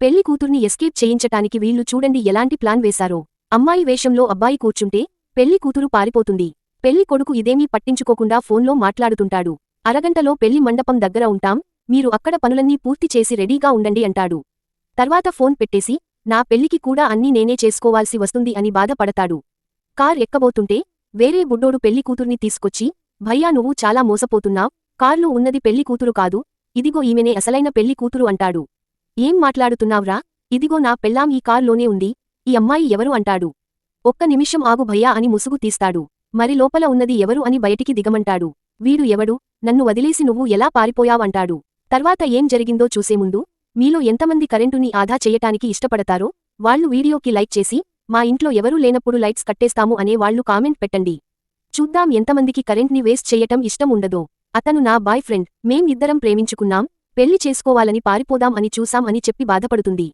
పెళ్లి కూతుర్ని ఎస్కేప్ చేయించటానికి వీళ్లు చూడండి ఎలాంటి ప్లాన్ వేశారో. అమ్మాయి వేషంలో అబ్బాయి కూర్చుంటే పెళ్లి కూతురు పారిపోతుంది. పెళ్లి కొడుకు ఇదేమీ పట్టించుకోకుండా ఫోన్లో మాట్లాడుతుంటాడు. అరగంటలో పెళ్లి మండపం దగ్గర ఉంటాం, మీరు అక్కడ పనులన్నీ పూర్తి చేసి రెడీగా ఉండండి అంటాడు. తర్వాత ఫోన్ పెట్టేసి నా పెళ్లికి కూడా అన్నీ నేనే చేసుకోవాల్సి వస్తుంది అని బాధపడతాడు. కార్ ఎక్కబోతుంటే వేరే బుడ్డోడు పెళ్లి కూతుర్ని తీసుకొచ్చి, భయ్యా నువ్వు చాలా మోసపోతున్నావ్, కార్లో ఉన్నది పెళ్లి కూతురు కాదు, ఇదిగో ఈమెనే అసలైన పెళ్లి కూతురు అంటాడు. ఏం మాట్లాడుతున్నావ్రా, ఇదిగో నా పెళ్లాం ఈ కార్లోనే ఉంది, ఈ అమ్మాయి ఎవరు అంటాడు. ఒక్క నిమిషం ఆగు భయ్యా అని ముసుగు తీస్తాడు. మరి లోపల ఉన్నది ఎవరు అని బయటికి దిగమంటాడు. వీడు ఎవడు, నన్ను వదిలేసి నువ్వు ఎలా పారిపోయావంటాడు. తర్వాత ఏం జరిగిందో చూసేముందు మీలో ఎంతమంది కరెంటుని ఆదా చెయ్యటానికి ఇష్టపడతారో వాళ్ళు వీడియోకి లైక్ చేసి, మా ఇంట్లో ఎవరూ లేనప్పుడు లైట్స్ కట్టేస్తాము అనే వాళ్ళు కామెంట్ పెట్టండి. చూద్దాం ఎంతమందికి కరెంట్ని వేస్ట్ చెయ్యటం ఇష్టం ఉండదో. అతను నా బాయ్ ఫ్రెండ్, మేం ఇద్దరం ప్రేమించుకున్నాం, పెళ్లి చేసుకోవాలని పారిపోదాం అని చూసాం అని చెప్పి బాధపడుతుంది.